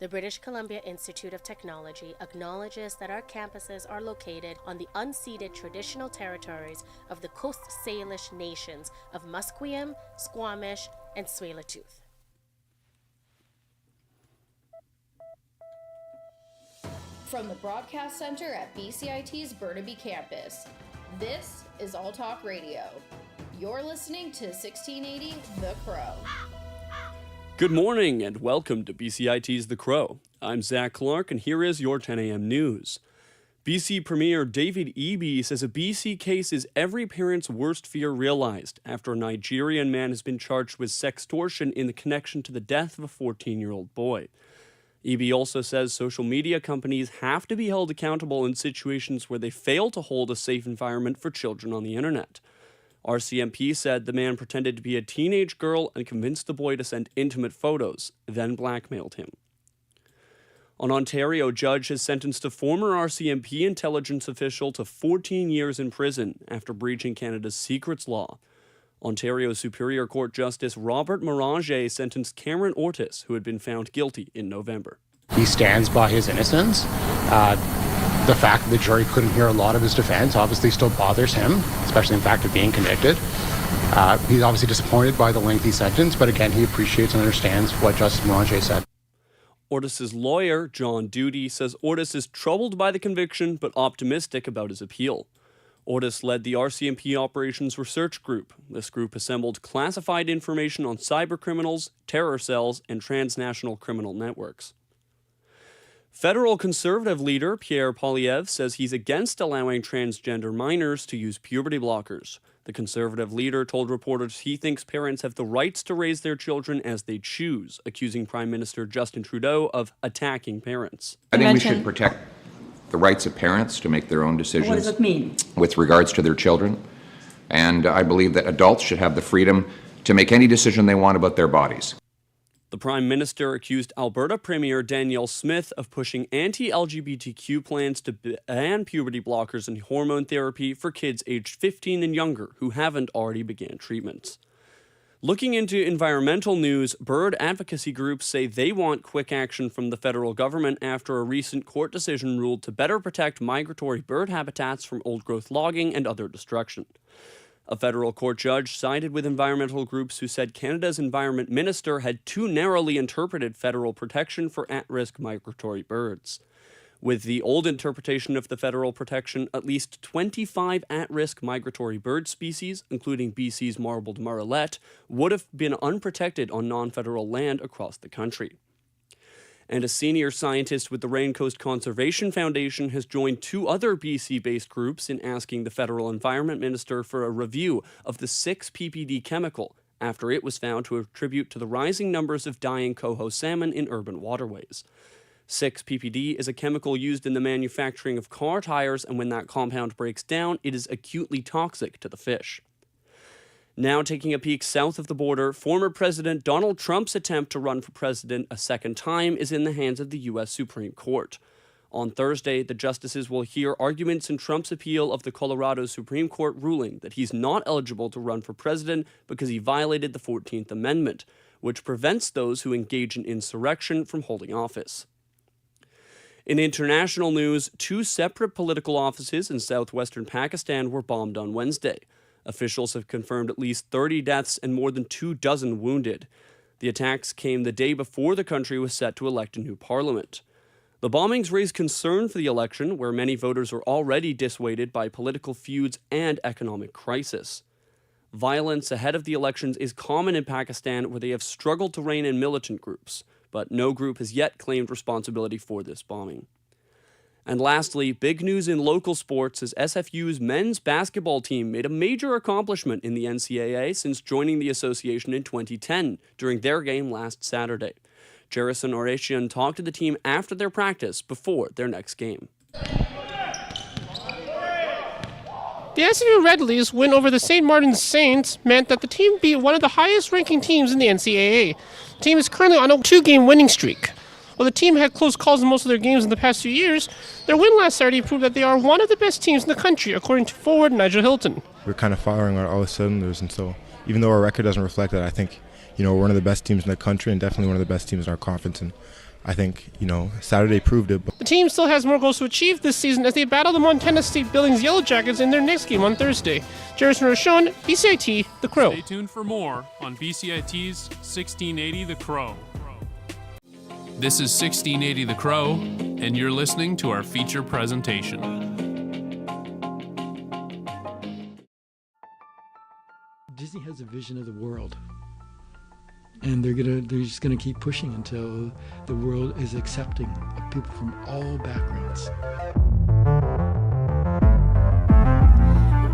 The British Columbia Institute of Technology acknowledges that our campuses are located on the unceded traditional territories of the Coast Salish nations of Musqueam, Squamish, and Tsleil-Waututh. From the Broadcast Center at BCIT's Burnaby Campus, this is All Talk Radio. You're listening to 1680 The Crow. Good morning and welcome to BCIT's The Crow. I'm Zach Clark and here is your 10 a.m. news. BC Premier David Eby says a BC case is every parent's worst fear realized after a Nigerian man has been charged with sextortion in the connection to the death of a 14-year-old boy. Eby also says social media companies have to be held accountable in situations where they fail to hold a safe environment for children on the internet. RCMP said the man pretended to be a teenage girl and convinced the boy to send intimate photos, then blackmailed him. An Ontario judge has sentenced a former RCMP intelligence official to 14 years in prison after breaching Canada's secrets law. Ontario Superior Court Justice Robert Morange sentenced Cameron Ortis, who had been found guilty in November. He stands by his innocence. The fact that the jury couldn't hear a lot of his defense obviously still bothers him, especially in fact of being convicted. He's obviously disappointed by the lengthy sentence, but again, he appreciates and understands what Justice Morange said. Ortis's lawyer, John Duty, says Ortis is troubled by the conviction, but optimistic about his appeal. Ortis led the RCMP Operations Research Group. This group assembled classified information on cybercriminals, terror cells, and transnational criminal networks. Federal Conservative leader Pierre Poilievre says he's against allowing transgender minors to use puberty blockers. The Conservative leader told reporters he thinks parents have the rights to raise their children as they choose, accusing Prime Minister Justin Trudeau of attacking parents. I think we should protect the rights of parents to make their own decisions. What does it mean? With regards to their children. And I believe that adults should have the freedom to make any decision they want about their bodies. The Prime Minister accused Alberta Premier Danielle Smith of pushing anti-LGBTQ plans to ban puberty blockers and hormone therapy for kids aged 15 and younger who haven't already began treatments. Looking into environmental news, bird advocacy groups say they want quick action from the federal government after a recent court decision ruled to better protect migratory bird habitats from old-growth logging and other destruction. A federal court judge sided with environmental groups who said Canada's Environment Minister had too narrowly interpreted federal protection for at-risk migratory birds. With the old interpretation of the federal protection, at least 25 at-risk migratory bird species, including BC's marbled murrelet, would have been unprotected on non-federal land across the country. And a senior scientist with the Raincoast Conservation Foundation has joined two other BC-based groups in asking the federal environment minister for a review of the 6-PPD chemical after it was found to attribute to the rising numbers of dying coho salmon in urban waterways. 6-PPD is a chemical used in the manufacturing of car tires, and when that compound breaks down, it is acutely toxic to the fish. Now taking a peek south of the border, former President Donald Trump's attempt to run for president a second time is in the hands of the U.S. Supreme Court. On Thursday, the justices will hear arguments in Trump's appeal of the Colorado Supreme Court ruling that he's not eligible to run for president because he violated the 14th Amendment, which prevents those who engage in insurrection from holding office. In international news, two separate political offices in southwestern Pakistan were bombed on Wednesday. Officials have confirmed at least 30 deaths and more than 24 wounded. The attacks came the day before the country was set to elect a new parliament. The bombings raised concern for the election, where many voters are already dissuaded by political feuds and economic crisis. Violence ahead of the elections is common in Pakistan, where they have struggled to rein in militant groups, but no group has yet claimed responsibility for this bombing. And lastly, big news in local sports as SFU's men's basketball team made a major accomplishment in the NCAA since joining the association in 2010 during their game last Saturday. Jerison Oresian talked to the team after their practice before their next game. The SFU Red Leafs win over the St. Martin's Saints meant that the team beat one of the highest-ranking teams in the NCAA. The team is currently on a 2-game winning streak. While the team had close calls in most of their games in the past few years, their win last Saturday proved that they are one of the best teams in the country, according to forward Nigel Hilton. We're kind of firing on all the cylinders, and so even though our record doesn't reflect that, I think we're one of the best teams in the country and definitely one of the best teams in our conference. And I think, Saturday proved it. The team still has more goals to achieve this season as they battle the Montana State Billings Yellow Jackets in their next game on Thursday. Jerison Rochon, BCIT, The Crow. Stay tuned for more on BCIT's 1680 The Crow. This is 1680 The Crow, and you're listening to our feature presentation. Disney has a vision of the world, and they're just gonna keep pushing until the world is accepting of people from all backgrounds.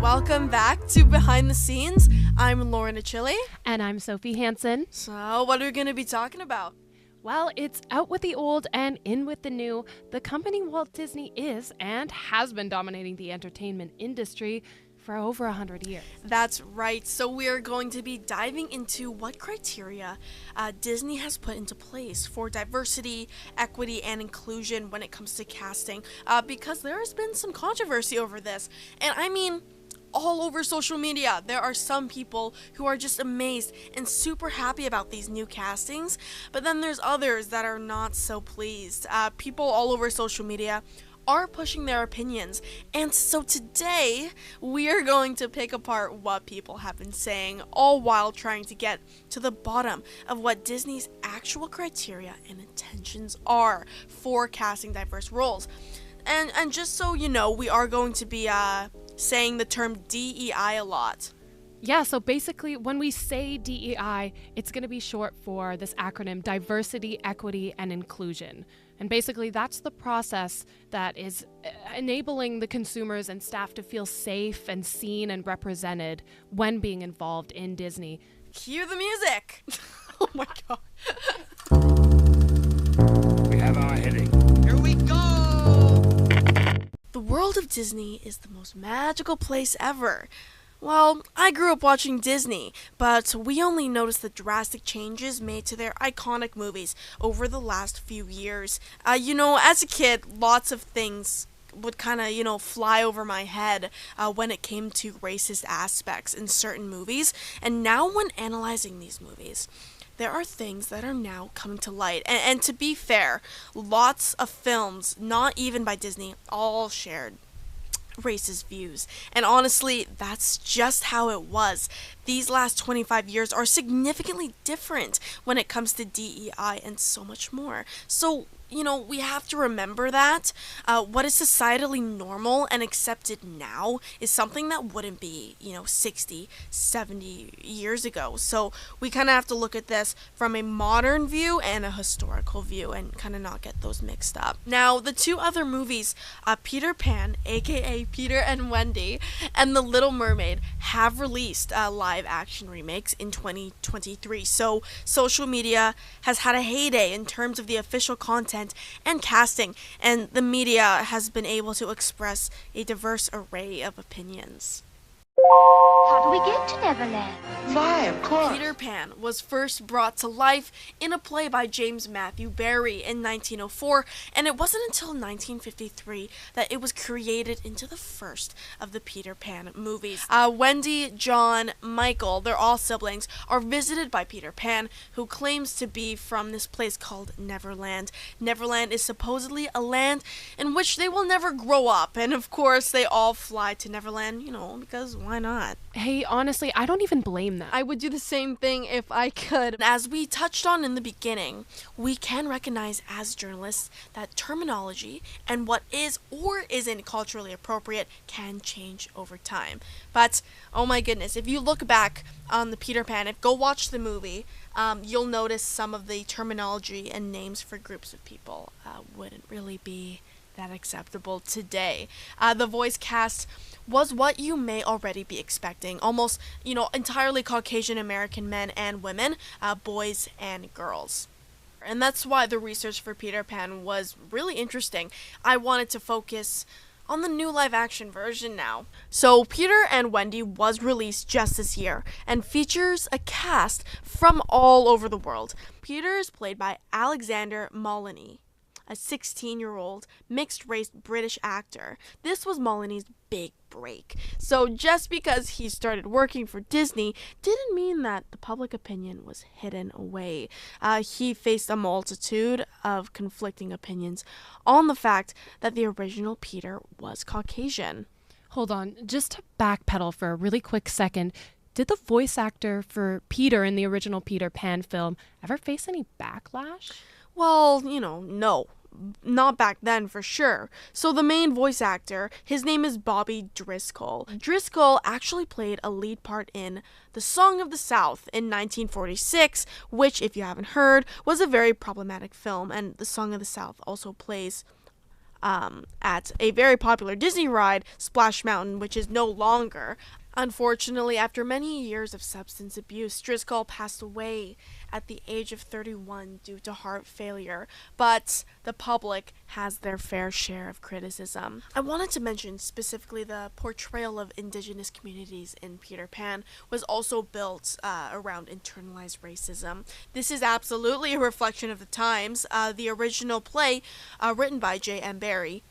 Welcome back to Behind the Scenes. I'm Lauren Achille. And I'm Sophie Hansen. So, what are we going to be talking about? Well, it's out with the old and in with the new. The company Walt Disney is and has been dominating the entertainment industry for over 100 years. That's right. So we're going to be diving into what criteria Disney has put into place for diversity, equity, and inclusion when it comes to casting, because there has been some controversy over this. And I mean, all over social media, there are some people who are just amazed and super happy about these new castings, but then there's others that are not so pleased. People all over social media are pushing their opinions, and so today we are going to pick apart what people have been saying, all while trying to get to the bottom of what Disney's actual criteria and intentions are for casting diverse roles. And just so you know, we are going to be saying the term DEI a lot. Yeah, so basically when we say DEI, it's going to be short for this acronym: diversity, equity, and inclusion. And basically that's the process that is enabling the consumers and staff to feel safe and seen and represented when being involved in Disney. Cue the music! Oh my god. We have our heading. Here we go! The world of Disney is the most magical place ever. Well, I grew up watching Disney, but we only noticed the drastic changes made to their iconic movies over the last few years. As a kid, lots of things would kind of, fly over my head when it came to racist aspects in certain movies. And now when analyzing these movies, there are things that are now coming to light. And to be fair, lots of films, not even by Disney, all shared racist views. And honestly, that's just how it was. These last 25 years are significantly different when it comes to DEI and so much more. So, we have to remember that what is societally normal and accepted now is something that wouldn't be, 60, 70 years ago. So we kind of have to look at this from a modern view and a historical view and kind of not get those mixed up. Now, the two other movies, Peter Pan, aka Peter and Wendy, and The Little Mermaid, have released live action remakes in 2023. So social media has had a heyday in terms of the official content and casting, and the media has been able to express a diverse array of opinions. How do we get to Neverland? Fly, of course. Peter Pan was first brought to life in a play by James Matthew Barrie in 1904, and it wasn't until 1953 that it was created into the first of the Peter Pan movies. Wendy, John, Michael, they're all siblings, are visited by Peter Pan, who claims to be from this place called Neverland. Neverland is supposedly a land in which they will never grow up, and of course they all fly to Neverland, because why not? Hey, honestly, I don't even blame them. I would do the same thing if I could. As we touched on in the beginning, we can recognize as journalists that terminology and what is or isn't culturally appropriate can change over time. But, oh my goodness, if you look back on the Peter Pan, go watch the movie, you'll notice some of the terminology and names for groups of people wouldn't really be that acceptable today. The voice cast was what you may already be expecting. Almost, entirely Caucasian American men and women, boys and girls. And that's why the research for Peter Pan was really interesting. I wanted to focus on the new live action version now. So Peter and Wendy was released just this year and features a cast from all over the world. Peter is played by Alexander Molyneux. a 16-year-old mixed-race British actor. This was Molyneux's big break. So just because he started working for Disney didn't mean that the public opinion was hidden away. He faced a multitude of conflicting opinions on the fact that the original Peter was Caucasian. Hold on, just to backpedal for a really quick second, did the voice actor for Peter in the original Peter Pan film ever face any backlash? Well, no. Not back then for sure. So the main voice actor, his name is Bobby Driscoll. Driscoll actually played a lead part in The Song of the South in 1946, which, if you haven't heard, was a very problematic film. And The Song of the South also plays at a very popular Disney ride, Splash Mountain, which is no longer. Unfortunately, after many years of substance abuse, Driscoll passed away at the age of 31 due to heart failure, but the public has their fair share of criticism. I wanted to mention specifically the portrayal of indigenous communities in Peter Pan was also built around internalized racism. This is absolutely a reflection of the times. The original play, written by J.M. Barrie,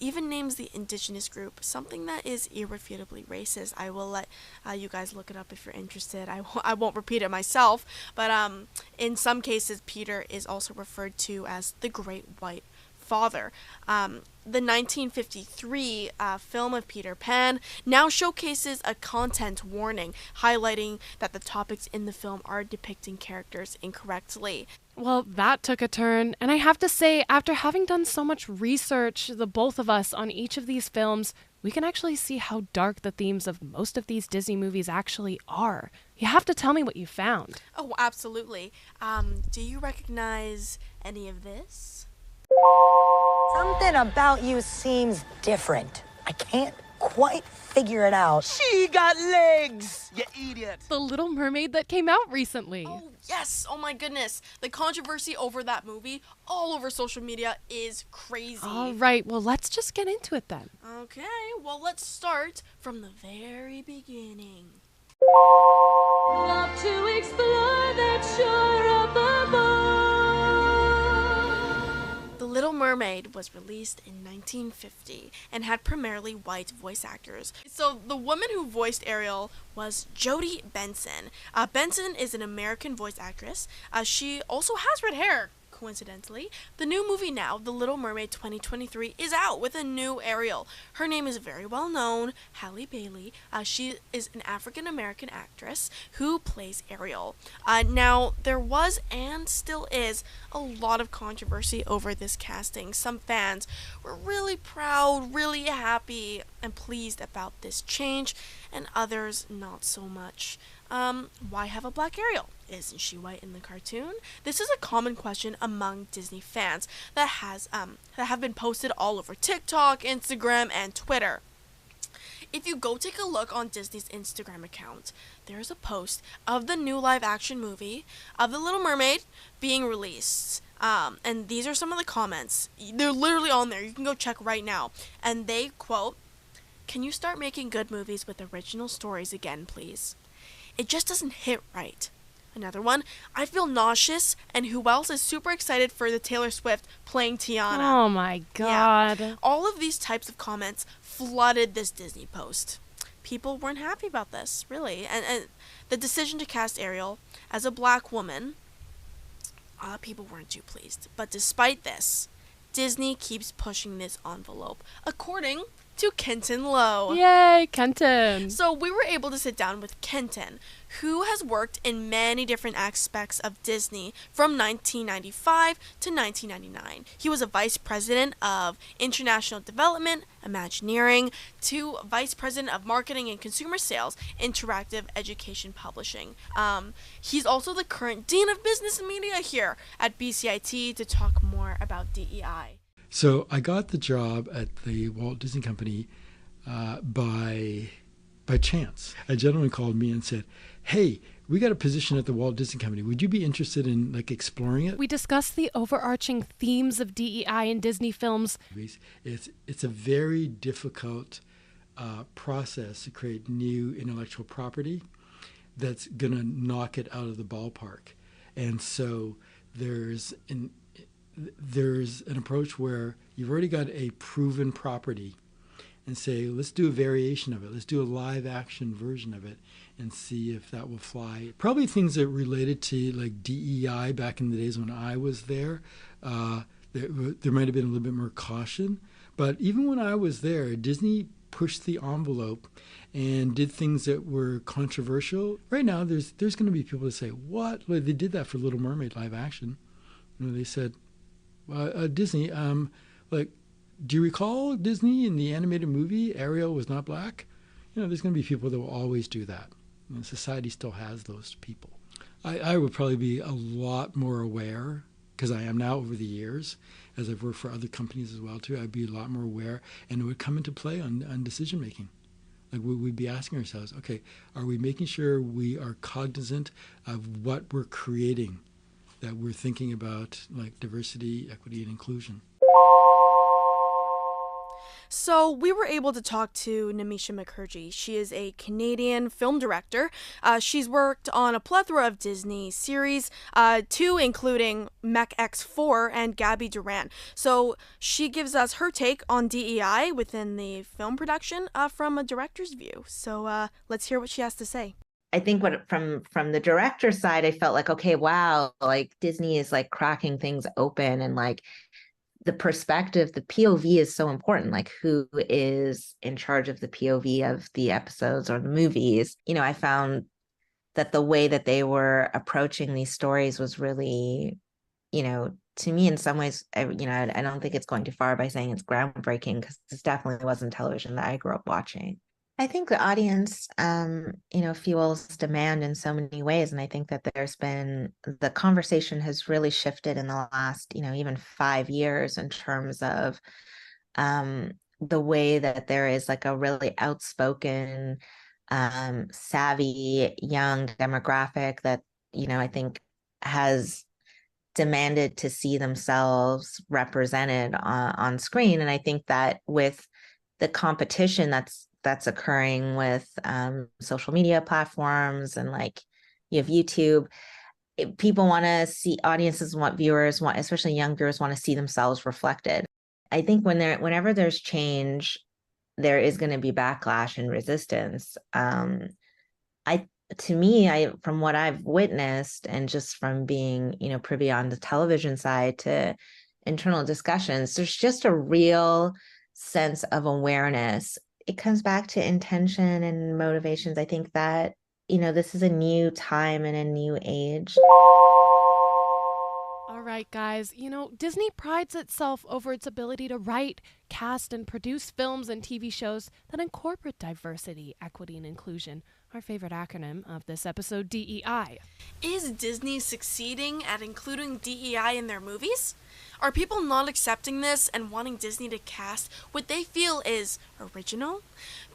even names the indigenous group something that is irrefutably racist. I will let you guys look it up if you're interested. I won't repeat it myself, but in some cases Peter is also referred to as the Great White Father. The 1953 film of Peter Pan now showcases a content warning, highlighting that the topics in the film are depicting characters incorrectly. Well, that took a turn, and I have to say, after having done so much research, the both of us, on each of these films, we can actually see how dark the themes of most of these Disney movies actually are. You have to tell me what you found. Oh, absolutely. Do you recognize any of this? Something about you seems different. I can't quite figure it out. She got legs, you idiot. The Little Mermaid that came out recently. Oh, yes. Oh, my goodness. The controversy over that movie all over social media is crazy. All right. Well, let's just get into it then. Okay. Well, let's start from the very beginning. Love to explore that shore above. The Little Mermaid was released in 1950 and had primarily white voice actors. So the woman who voiced Ariel was Jodie Benson. Benson is an American voice actress. She also has red hair, coincidentally. The new movie now, The Little Mermaid 2023, is out with a new Ariel. Her name is very well known, Halle Bailey. She is an African-American actress who plays Ariel. Now, there was and still is a lot of controversy over this casting. Some fans were really proud, really happy, and pleased about this change, and others not so much. Why have a black Ariel? Isn't she white in the cartoon? This is a common question among Disney fans that have been posted all over TikTok, Instagram, and Twitter. If you go take a look on Disney's Instagram account, there's a post of the new live-action movie of The Little Mermaid being released. And these are some of the comments. They're literally on there. You can go check right now. And they quote, "Can you start making good movies with original stories again, please? It just doesn't hit right." Another one, "I feel nauseous, and who else is super excited for the Taylor Swift playing Tiana?" Oh my god. Yeah. All of these types of comments flooded this Disney post. People weren't happy about this, really. And the decision to cast Ariel as a black woman, people weren't too pleased. But despite this, Disney keeps pushing this envelope, according to Kenton Lowe. Yay, Kenton. So we were able to sit down with Kenton, who has worked in many different aspects of Disney from 1995 to 1999. He was a vice president of international development, Imagineering, to vice president of marketing and consumer sales, Interactive Education Publishing. He's also the current dean of business and media here at BCIT to talk more about DEI. So I got the job at the Walt Disney Company by chance. A gentleman called me and said, "Hey, we got a position at the Walt Disney Company. Would you be interested in exploring it?" We discussed the overarching themes of DEI in Disney films. It's a very difficult process to create new intellectual property that's going to knock it out of the ballpark. And so there's there's an approach where you've already got a proven property and say, let's do a variation of it. Let's do a live action version of it and see if that will fly. Probably things that related to like DEI back in the days when I was there. There might have been a little bit more caution. But even when I was there, Disney pushed the envelope and did things that were controversial. Right now, there's going to be people that say, what? Well, they did that for Little Mermaid live action. They said, Disney, do you recall Disney in the animated movie, Ariel was not black? There's going to be people that will always do that. Society still has those people. I would probably be a lot more aware, because I am now over the years, as I've worked for other companies as well too. I'd be a lot more aware, and it would come into play on decision making. Like we'd be asking ourselves, okay, are we making sure we are cognizant of what we're creating, that we're thinking about like diversity, equity, and inclusion? So we were able to talk to Namisha Mukherjee. She is a Canadian film director. She's worked on a plethora of Disney series, two including Mech X4 and Gabby Duran. So she gives us her take on DEI within the film production from a director's view. So let's hear what she has to say. I think from the director's side, I felt like, okay, wow, like Disney is like cracking things open, and like the perspective, the POV is so important, like who is in charge of the POV of the episodes or the movies. I found that the way that they were approaching these stories was really, to me in some ways, I don't think it's going too far by saying it's groundbreaking, because this definitely wasn't television that I grew up watching. I think the audience, fuels demand in so many ways. And I think that the conversation has really shifted in the last, even 5 years in terms of the way that there is like a really outspoken, savvy, young demographic that, I think has demanded to see themselves represented on screen. And I think that with the competition that's occurring with social media platforms, and like you have YouTube, people want to see, audiences want, viewers want, especially young viewers want to see themselves reflected. I think whenever there's change, there is going to be backlash and resistance. To me, from what I've witnessed, and just from being, privy on the television side to internal discussions, there's just a real sense of awareness. It comes back to intention and motivations. I think that, this is a new time and a new age. All right, guys. Disney prides itself over its ability to write, cast, and produce films and TV shows that incorporate diversity, equity, and inclusion. Our favorite acronym of this episode, DEI. Is Disney succeeding at including DEI in their movies? Are people not accepting this and wanting Disney to cast what they feel is original?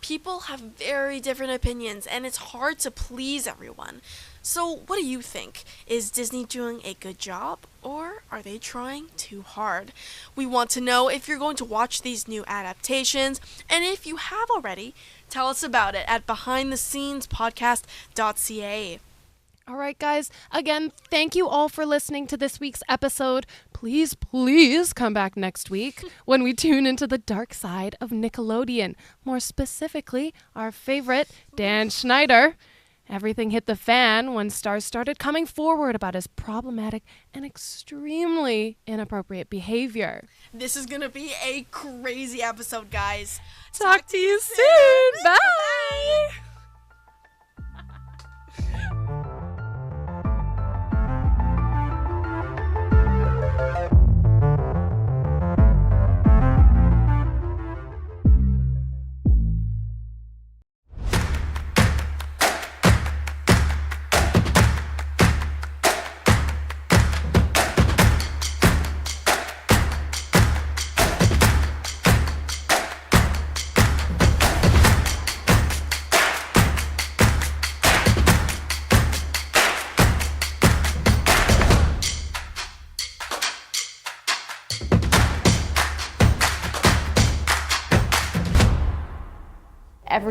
People have very different opinions, and it's hard to please everyone. So what do you think? Is Disney doing a good job, or are they trying too hard? We want to know if you're going to watch these new adaptations, and if you have already, tell us about it at behindthescenespodcast.ca. All right, guys. Again, thank you all for listening to this week's episode. Please, please come back next week when we tune into the dark side of Nickelodeon. More specifically, our favorite, Dan Schneider. Everything hit the fan when stars started coming forward about his problematic and extremely inappropriate behavior. This is going to be a crazy episode, guys. Talk to you soon. Bye.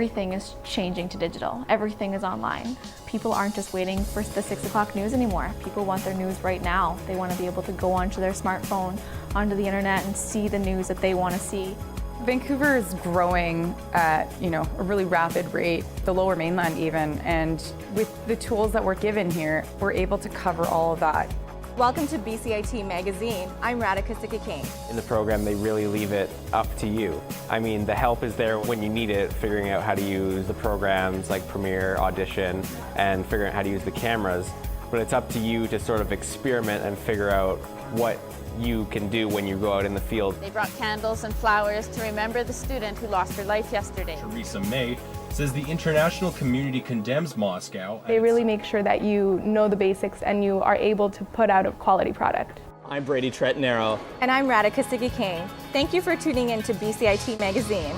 everything is changing to digital. Everything is online. People aren't just waiting for the 6 o'clock news anymore. People want their news right now. They want to be able to go onto their smartphone, onto the internet, and see the news that they want to see. Vancouver is growing at, a really rapid rate, the Lower Mainland even, and with the tools that we're given here, we're able to cover all of that. Welcome to BCIT Magazine. I'm Radhika Sikki-King. In the program, they really leave it up to you. I mean, the help is there when you need it, figuring out how to use the programs like Premiere, Audition, and figuring out how to use the cameras. But it's up to you to sort of experiment and figure out what you can do when you go out in the field. They brought candles and flowers to remember the student who lost her life yesterday. Theresa May says the international community condemns Moscow. They really make sure that you know the basics and you are able to put out a quality product. I'm Brady Tretanero. And I'm Radhika Sikki-King. Thank you for tuning in to BCIT Magazine.